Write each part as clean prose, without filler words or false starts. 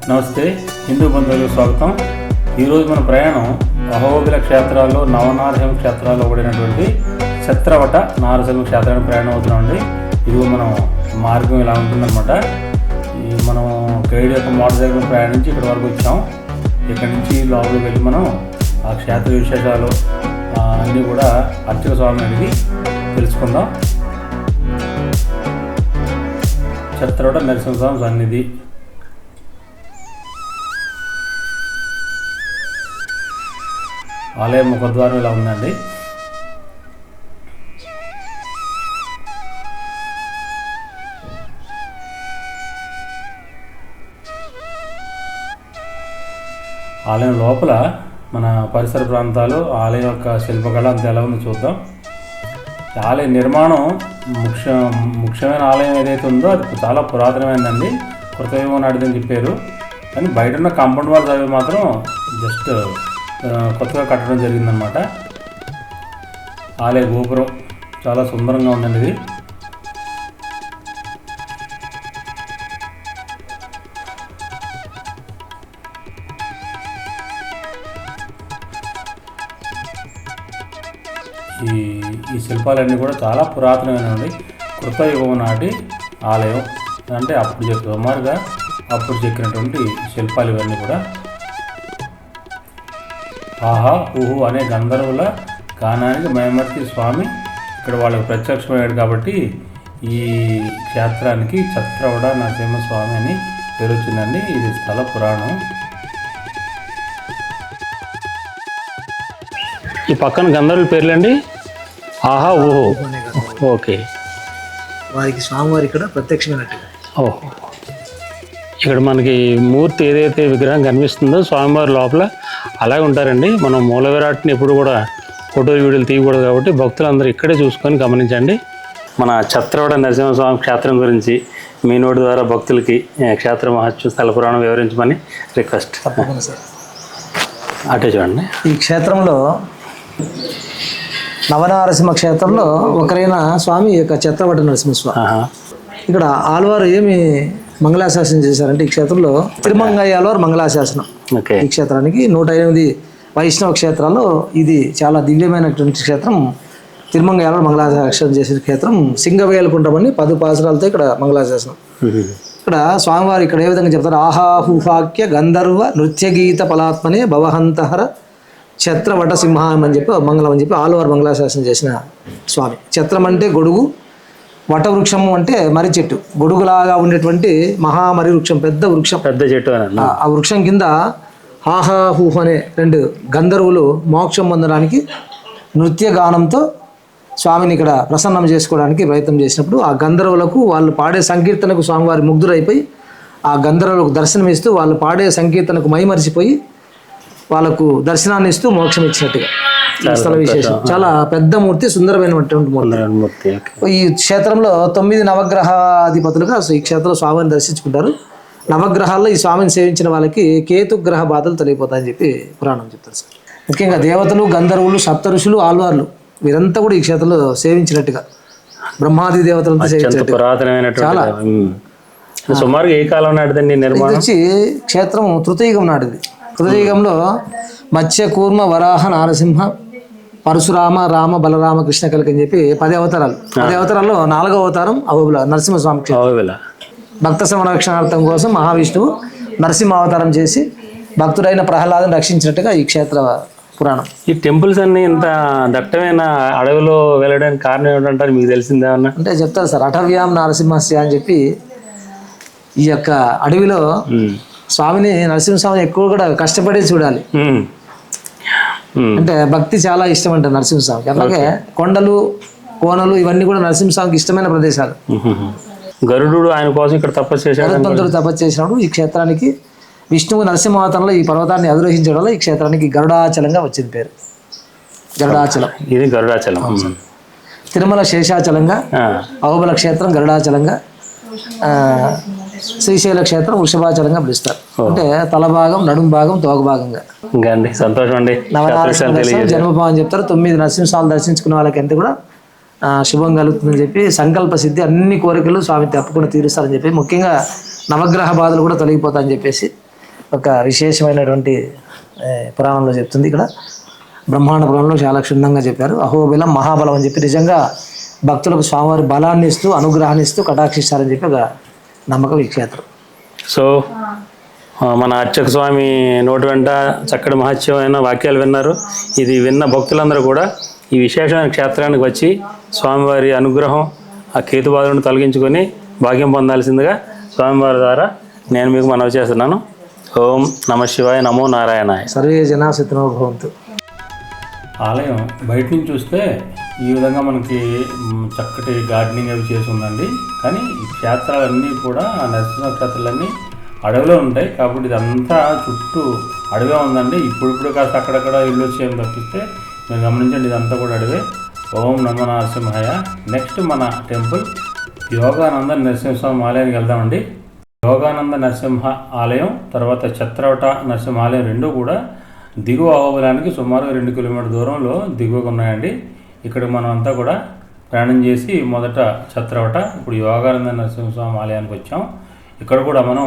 నమస్తే, హిందూ బంధువులకు స్వాగతం. ఈరోజు మన ప్రయాణం అహోబిల క్షేత్రాల్లో నవనారసింహ క్షేత్రాల్లో పడినటువంటి ఛత్రవట నారసింహ క్షేత్రానికి ప్రయాణం అవుతున్నామండి. ఇది మనం మార్గం ఇలా ఉంటుందన్నమాట. మనం గైడ్ యొక్క మోటార్ సైకిల్ ప్రయాణించి ఇక్కడ వరకు వచ్చాం. ఇక్కడి నుంచి లోపలికి వెళ్ళి మనం ఆ క్షేత్ర విశేషాలు అన్నీ కూడా అర్చక స్వామి అడిగి తెలుసుకుందాం. ఛత్రవట నరసింహస్వామి సన్నిధి. ఆలయ ముఖద్వారం ఇలా ఉందండి. ఆలయం లోపల మన పరిసర ప్రాంతాలు, ఆలయం యొక్క శిల్పకళ అంత ఎలా ఉందో చూద్దాం. ఆలయ నిర్మాణం ముఖ్యమైన ఆలయం ఏదైతే ఉందో అది చాలా పురాతనమైందండి. కృతయుగం నాటిదని చెప్పారు. కానీ బయట ఉన్న కాంపౌండ్ వాల్స్ అవి మాత్రం జస్ట్ కొత్తగా కట్టడం జరిగిందనమాట. ఆలయ గోపురం చాలా సుందరంగా ఉందండి. ఇది ఈ శిల్పాలన్నీ కూడా చాలా పురాతనమైనవి. కృతయుగం నాటి ఆలయం అంటే సుమారుగా అప్పుడు చెక్కినటువంటి శిల్పాలు ఇవన్నీ కూడా. ఆహా ఊహు అనే గంధర్వుల గానానికి మైమర్చి స్వామి ఇక్కడ వాళ్ళకి ప్రత్యక్షమయ్యాడు కాబట్టి ఈ క్షేత్రానికి ఛత్రవట నరసింహస్వామి అని పేరు వచ్చిందండి. ఇది స్థల పురాణం. ఈ పక్కన గంధర్వుల పేర్లండి. ఆహా ఊహో, ఓకే. వారికి స్వామివారి ఇక్కడ ప్రత్యక్షమైనట్టుగా. ఓహో, ఇక్కడ మనకి మూర్తి ఏదైతే విగ్రహం కనిపిస్తుందో స్వామివారి లోపల అలాగే ఉంటారండి. మనం మూల విరాట్ని ఎప్పుడు కూడా ఫోటోలు వీడియోలు తీయకూడదు కాబట్టి భక్తులందరూ ఇక్కడే చూసుకొని గమనించండి. మన ఛత్రవట నరసింహస్వామి క్షేత్రం గురించి మీ నోటి ద్వారా భక్తులకి క్షేత్ర మహత్యం, స్థల పురాణం వివరించమని రిక్వెస్ట్. తప్పకుండా సార్. అటే చూడండి. ఈ క్షేత్రంలో నవనారసింహ క్షేత్రంలో ఒకరైన స్వామి ఈ యొక్క ఛత్రవట నరసింహస్వామి. ఇక్కడ ఆళ్వారు ఏమి మంగళాశాసనం చేశారంటే ఈ క్షేత్రంలో తిరుమంగయ్య ఆళ్వారు మంగళాశాసనం. ఈ క్షేత్రానికి 108 వైష్ణవ క్షేత్రాల్లో ఇది చాలా దివ్యమైనటువంటి క్షేత్రం. తిరుమంగయ్య ఆళ్వారు మంగళాశాసనం చేసిన క్షేత్రం సింగవేలకుంటమని 10 పాసురాలతో ఇక్కడ మంగళాశాసనం. ఇక్కడ స్వామివారు ఇక్కడ ఏ విధంగా చెప్తారు? ఆహాహుహాక్య గంధర్వ నృత్య గీత పలాత్మనే భవహంతహర ఛత్రవట సింహం అని చెప్పి మంగళం అని చెప్పి ఆళ్వారు మంగళాశాసనం చేసిన స్వామి. ఛత్రం అంటే గొడుగు, వటవృక్షము అంటే మర్రి చెట్టు. గొడుగులాగా ఉండేటువంటి మహామర్రి వృక్షం, పెద్ద వృక్షం, పెద్ద చెట్టు. ఆ వృక్షం కింద హాహాహూహ్ అనే 2 గంధర్వులు మోక్షం పొందడానికి నృత్య గానంతో స్వామిని ఇక్కడ ప్రసన్నం చేసుకోవడానికి ప్రయత్నం చేసినప్పుడు ఆ గంధర్వులకు వాళ్ళు పాడే సంకీర్తనకు స్వామివారి ముగ్ధురైపోయి ఆ గంధర్వులకు దర్శనం ఇస్తూ వాళ్ళు పాడే సంకీర్తనకు మైమరిచిపోయి వాళ్ళకు దర్శనాన్ని ఇస్తూ మోక్షం ఇచ్చినట్టుగా ఈ స్థల విశేషం. చాలా పెద్ద మూర్తి, సుందరమైనటువంటి మూర్తి. ఈ క్షేత్రంలో 9 నవగ్రహాధిపతులుగా ఈ క్షేత్రంలో స్వామిని దర్శించుకుంటారు. నవగ్రహాల్లో ఈ స్వామిని సేవించిన వాళ్ళకి కేతుగ్రహ బాధలు తొలగిపోతాయని చెప్పి పురాణం చెప్తారు సార్. ముఖ్యంగా దేవతలు, గంధర్వులు, సప్త ఋషులు, ఆళ్వార్లు వీరంతా కూడా ఈ క్షేత్రంలో సేవించినట్టుగా, బ్రహ్మాది దేవతలంతా సేవించినట్టుగా. చాలా సుమారుగా ఏ కాలం నాటిదండి నిర్మాణం? వచ్చి క్షేత్రం తృతయుగం నాటిది. తృతయుగంలో మత్స్య, కూర్మ, వరాహ, నారసింహ, పరశురామ, రామ, బలరామ, కృష్ణ కలికి అని చెప్పి 10 అవతారాలు. 10 అవతారాల్లో 4వ అవతారం అహోబిల నరసింహస్వామి క్షేత్రం. భక్త సంరక్షణార్థం కోసం మహావిష్ణువు నరసింహ అవతారం చేసి భక్తుడైన ప్రహ్లాదను రక్షించినట్టుగా ఈ క్షేత్ర పురాణం. ఈ టెంపుల్స్ అన్ని ఇంత దట్టమైన అడవిలో వెళ్ళడానికి కారణం ఏమిటంటారు? మీకు తెలిసిందేమన్నా? అంటే చెప్తారు సార్, అటవ్యాం నరసింహస్య అని చెప్పి ఈ యొక్క అడవిలో స్వామిని, నరసింహస్వామిని ఎక్కువ కూడా కష్టపడి చూడాలి. అంటే భక్తి చాలా ఇష్టం అంట నరసింహస్వామికి. అలాగే కొండలు, కోనలు ఇవన్నీ కూడా నరసింహస్వామికి ఇష్టమైన ప్రదేశాలు. గరుడు ఆయన కోసం ఇక్కడ తపస్సు చేశాడు. గరుత్మంతుడు తపస్సు చేసినప్పుడు ఈ క్షేత్రానికి విష్ణువు నరసింహావతారంలో ఈ పర్వతాన్ని అధిరోహించడం వల్ల ఈ క్షేత్రానికి గరుడాచలంగా వచ్చింది పేరు. గరుడాచలం, ఇది గరుడాచలం. తిరుమల శేషాచలంగా, అహోబిల క్షేత్రం గరుడాచలంగా, శ్రీశైల క్షేత్రం వృషభాచలంగా పిలుస్తారు. అంటే తల భాగం, నడుము భాగం, తోక భాగంగా. సంతోషం అండి. నవనారసింహ జన్మభావం చెప్తారు. 9 నరసింహస్వామి దర్శించుకున్న వాళ్ళకి ఎంత కూడా శుభం కలుగుతుందని చెప్పి, సంకల్ప సిద్ధి, అన్ని కోరికలు స్వామి తప్పకుండా తీరుస్తారని చెప్పి, ముఖ్యంగా నవగ్రహ బాధలు కూడా తొలగిపోతాయని చెప్పేసి ఒక విశేషమైనటువంటి పురాణంలో చెప్తుంది. ఇక్కడ బ్రహ్మాండ పురాణంలో చాలా క్షుణ్ణంగా చెప్పారు. అహోబిలం మహాబలం అని చెప్పి నిజంగా భక్తులకు స్వామివారి బలాన్ని ఇస్తూ అనుగ్రహాన్ని ఇస్తూ కటాక్షిస్తారని చెప్పి ఒక నమ్మకం ఈ క్షేత్రం. సో మన అర్చక స్వామి నోటి వెంట చక్కటి మహత్యమైన వాక్యాలు విన్నారు. ఇది విన్న భక్తులందరూ కూడా ఈ విశేషమైన క్షేత్రానికి వచ్చి స్వామివారి అనుగ్రహం ఆ కేతుబాధలను తొలగించుకొని భాగ్యం పొందాల్సిందిగా స్వామివారి ద్వారా నేను మీకు మనవి చేస్తున్నాను. ఓం నమ శివాయ, నమో నారాయణాయ. సర్వే జనా సుఖినో భవంతు. ఆలయం బయట నుంచి చూస్తే ఈ విధంగా మనకి చక్కటి గార్డెనింగ్ అవి చేసి ఉందండి. కానీ ఈ క్షేత్రాలన్నీ కూడా నరసింహ క్షేత్రాలన్నీ అడవిలో ఉంటాయి కాబట్టి ఇదంతా చుట్టూ అడవే ఉందండి. ఇప్పుడు కాస్త అక్కడక్కడ ఇల్లు వచ్చి ఏం తప్పిస్తే మీరు గమనించండి, ఇదంతా కూడా అడవే. ఓం నమో నరసింహాయ. నెక్స్ట్ మన టెంపుల్ యోగానంద నరసింహస్వామి ఆలయానికి వెళ్దామండి. యోగానంద నరసింహ ఆలయం తర్వాత ఛత్రవట నరసింహ ఆలయం రెండూ కూడా దిగువ అహోబిలానికి సుమారుగా 2 కిలోమీటర్ల దూరంలో దిగువగా ఉన్నాయండి. ఇక్కడ మనం అంతా కూడా ప్రయాణం చేసి మొదట ఛత్రవట, ఇప్పుడు యోగానంద నరసింహస్వామి ఆలయానికి వచ్చాం. ఇక్కడ కూడా మనం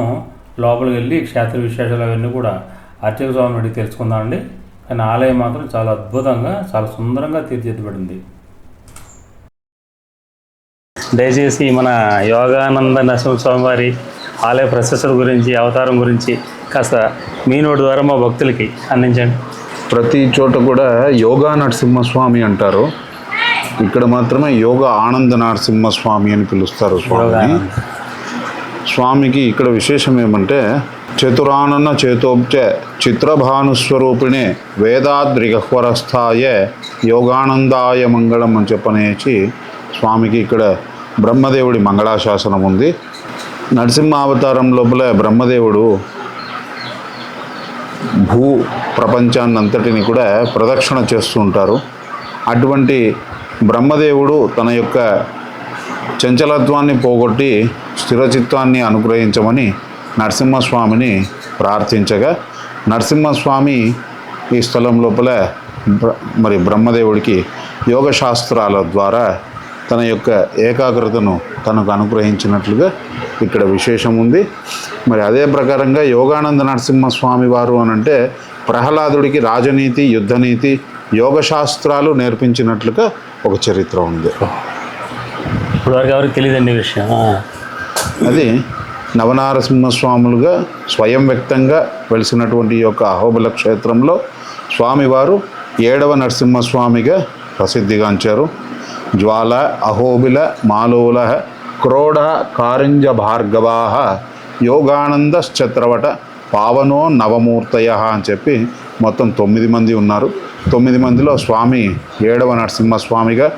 లోపలికి వెళ్ళి క్షేత్ర విశేషాలు అవన్నీ కూడా అర్చక స్వామిని అడిగి తెలుసుకుందామండి. కానీ ఆలయం మాత్రం చాలా అద్భుతంగా చాలా సుందరంగా తీర్చిదిద్దబడింది. దయచేసి మన యోగానంద నరసింహస్వామి వారి ఆలయ ప్రశస్తుల గురించి అవతారం గురించి కాస్త మీ నోటి ద్వారా మా భక్తులకి అందించండి. ప్రతి చోట కూడా యోగా నరసింహస్వామి అంటారు. ఇక్కడ మాత్రమే యోగా ఆనంద నరసింహస్వామి అని పిలుస్తారు స్వామిని. స్వామికి ఇక్కడ విశేషం ఏమంటే చతురానన చేతోబ్జ చిత్రభానుస్వరూపిణే వేదాద్రిగహ్వరస్థాయ యోగానందాయ మంగళం అని చెప్పనేసి స్వామికి ఇక్కడ బ్రహ్మదేవుడి మంగళాశాసనం ఉంది. నరసింహావతారం లోపల బ్రహ్మదేవుడు భూ ప్రపంచాన్నంతటిని కూడా ప్రదక్షిణ చేస్తూ ఉంటారు. అటువంటి బ్రహ్మదేవుడు తన యొక్క చంచలత్వాన్ని పోగొట్టి స్థిరచిత్వాన్ని అనుగ్రహించమని నరసింహస్వామిని ప్రార్థించగా నరసింహస్వామి ఈ స్థలం లోపల మరి బ్రహ్మదేవుడికి యోగశాస్త్రాల ద్వారా తన యొక్క ఏకాగ్రతను తనకు అనుగ్రహించినట్లుగా ఇక్కడ విశేషం ఉంది. మరి అదే ప్రకారంగా యోగానంద నరసింహస్వామి వారు అనంటే ప్రహ్లాదుడికి రాజనీతి, యుద్ధనీతి, యోగశాస్త్రాలు నేర్పించినట్లుగా ఒక చరిత్ర ఉంది. ఇప్పటివరకు ఎవరికి తెలియదండి విషయం. అది నవనారసింహస్వాములుగా స్వయం వ్యక్తంగా వెలిసినటువంటి యొక్క అహోబిల క్షేత్రంలో స్వామివారు 7వ నరసింహస్వామిగా ప్రసిద్ధిగాంచారు. జ్వాల అహోబిల మాలోల క్రోడ కారింజ భార్గవా యోగానంద ఛత్రవట పావనో నవమూర్తయ అని చెప్పి మొత్తం 9 మంది ఉన్నారు. 9 మందిలో స్వామి 7వ నరసింహస్వామిగా,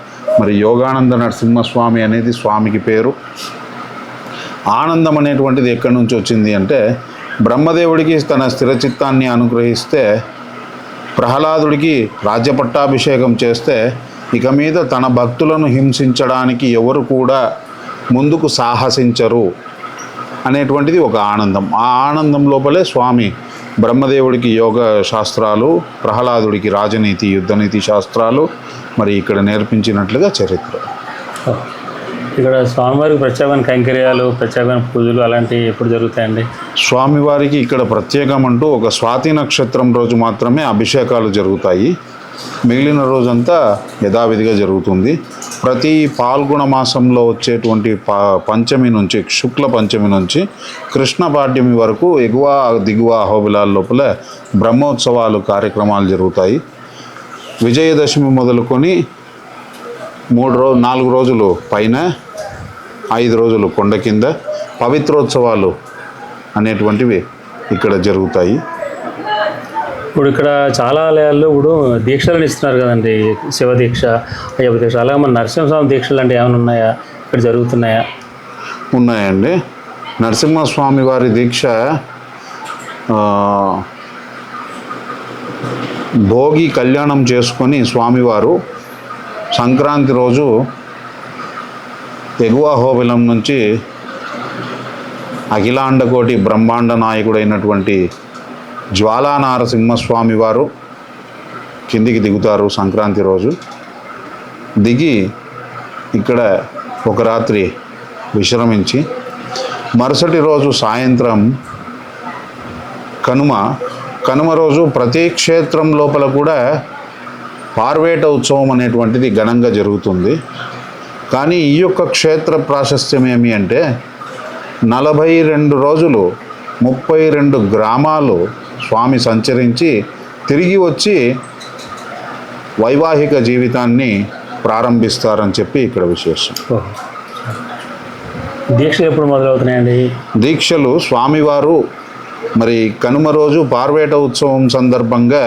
మరి యోగానంద నరసింహస్వామి అనేది స్వామికి పేరు. ఆనందం అనేటువంటిది ఎక్కడి నుంచి వచ్చింది అంటే బ్రహ్మదేవుడికి తన స్థిరచిత్తాన్ని అనుగ్రహిస్తే ప్రహ్లాదుడికి రాజ్యపట్టాభిషేకం చేస్తే ఇక మీద తన భక్తులను హింసించడానికి ఎవరు కూడా ముందుకు సాహసించరు అనేటువంటిది ఒక ఆనందం. ఆ ఆనందం లోపలే స్వామి బ్రహ్మదేవుడికి యోగ శాస్త్రాలు, ప్రహ్లాదుడికి రాజనీతి, యుద్ధనీతి శాస్త్రాలు మరి ఇక్కడ నేర్పించినట్లుగా చరిత్ర. ఇక్కడ స్వామివారికి ప్రత్యేకమైన కైంకర్యాలు, ప్రత్యేకమైన పూజలు అలాంటివి ఎప్పుడు జరుగుతాయండి? స్వామివారికి ఇక్కడ ప్రత్యేకం అంటూ ఒక స్వాతి నక్షత్రం రోజు మాత్రమే అభిషేకాలు జరుగుతాయి. మిగిలిన రోజంతా యథావిధిగా జరుగుతుంది. ప్రతి పాల్గొన మాసంలో వచ్చేటువంటి పంచమి నుంచి, శుక్ల పంచమి నుంచి కృష్ణ పాడ్యమి వరకు ఎగువ దిగువ అహోబిలాల లోపల బ్రహ్మోత్సవాలు కార్యక్రమాలు జరుగుతాయి. విజయదశమి మొదలుకొని 4 రోజులు పైన, 5 రోజులు కొండ కింద పవిత్రోత్సవాలు అనేటువంటివి ఇక్కడ జరుగుతాయి. ఇప్పుడు ఇక్కడ చాలా ఆలయాల్లో ఇప్పుడు దీక్షలను ఇస్తున్నారు కదండి, శివ దీక్ష, అయ్యప్ప దీక్ష. అలాగే మన నరసింహస్వామి దీక్షలు అంటే ఏమైనా ఉన్నాయా, ఇక్కడ జరుగుతున్నాయా? ఉన్నాయండి. నరసింహస్వామి వారి దీక్ష భోగి కళ్యాణం చేసుకొని స్వామివారు సంక్రాంతి రోజు ఎగువ అహోబిలం నుంచి అఖిలాండకోటి బ్రహ్మాండ నాయకుడైనటువంటి జ్వాలా నారసింహస్వామి వారు కిందికి దిగుతారు. సంక్రాంతి రోజు దిగి ఇక్కడ ఒక రాత్రి విశ్రమించి మరుసటి రోజు సాయంత్రం కనుమ రోజు ప్రతి క్షేత్రం లోపల కూడా పార్వేట ఉత్సవం అనేటువంటిది ఘనంగా జరుగుతుంది. కానీ ఈ యొక్క క్షేత్ర ప్రాశస్త్యం ఏమి అంటే 42 రోజులు 32 గ్రామాలు స్వామి సంచరించి తిరిగి వచ్చి వైవాహిక జీవితాన్ని ప్రారంభిస్తారని చెప్పి ఇక్కడ విశేషం. దీక్షలు ఎప్పుడు మొదలవుతున్నాయండి? దీక్షలు స్వామివారు మరి కనుమ రోజు పార్వేట ఉత్సవం సందర్భంగా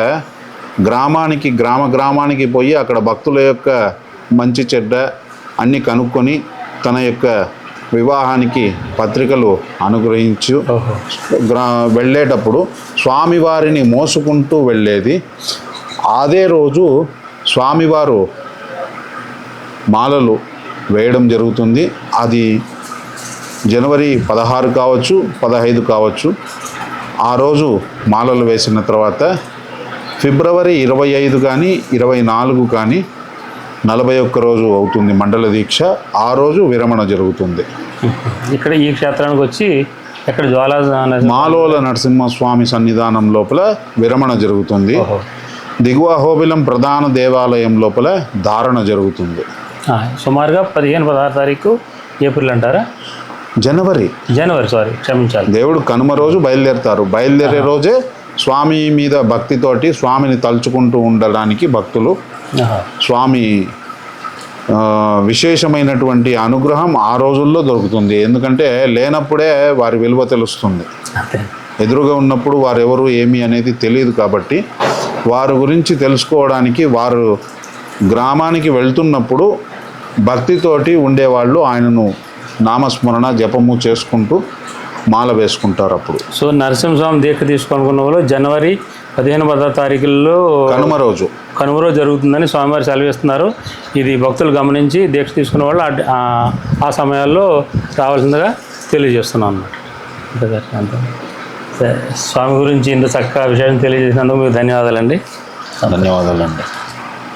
గ్రామానికి పోయి అక్కడ భక్తుల యొక్క మంచి చెడ్డ అన్నీ కనుక్కొని తన యొక్క వివాహానికి పత్రికలు అనుగ్రహించు వెళ్ళేటప్పుడు స్వామివారిని మోసుకుంటూ వెళ్ళేది. అదే రోజు స్వామివారు మాలలు వేయడం జరుగుతుంది. అది జనవరి 16 కావచ్చు, 15 కావచ్చు. ఆ రోజు మాలలు వేసిన తర్వాత ఫిబ్రవరి 25 కానీ 24 కానీ 41 రోజు అవుతుంది మండల దీక్ష. ఆ రోజు విరమణ జరుగుతుంది. ఇక్కడ ఈ క్షేత్రానికి వచ్చి ఎక్కడ మాలోల నరసింహస్వామి సన్నిధానం లోపల విరమణ జరుగుతుంది. దిగువ అహోబిలం ప్రధాన దేవాలయం లోపల ధారణ జరుగుతుంది. సుమారుగా 15-16 తారీఖు ఏప్రిల్ అంటారా? జనవరి సారీ క్షమించాలి. దేవుడు కనుమ రోజు బయలుదేరుతారు. బయలుదేరే రోజే స్వామి మీద భక్తితోటి స్వామిని తలుచుకుంటూ ఉండడానికి భక్తులు స్వామి విశేషమైనటువంటి అనుగ్రహం ఆ రోజుల్లో దొరుకుతుంది. ఎందుకంటే లేనప్పుడే వారి విలువ తెలుస్తుంది. ఎదురుగా ఉన్నప్పుడు వారెవరు ఏమి అనేది తెలియదు. కాబట్టి వారి గురించి తెలుసుకోవడానికి వారు గ్రామానికి వెళ్తున్నప్పుడు భక్తితోటి ఉండేవాళ్ళు ఆయనను నామస్మరణ జపము చేసుకుంటూ మాల వేసుకుంటారు. అప్పుడు సో నరసింహస్వామి దీక్ష తీసుకోనుకున్న వాళ్ళు జనవరి 15-16 తారీఖుల్లో కనుమ రోజు జరుగుతుందని స్వామివారు సెలవిస్తున్నారు. ఇది భక్తులు గమనించి దీక్ష తీసుకున్న వాళ్ళు ఆ సమయాల్లో రావాల్సిందిగా తెలియజేస్తున్నాను అన్నమాట. స్వామి గురించి ఇంత చక్కగా విషయాన్ని తెలియజేసినందుకు మీకు ధన్యవాదాలండి.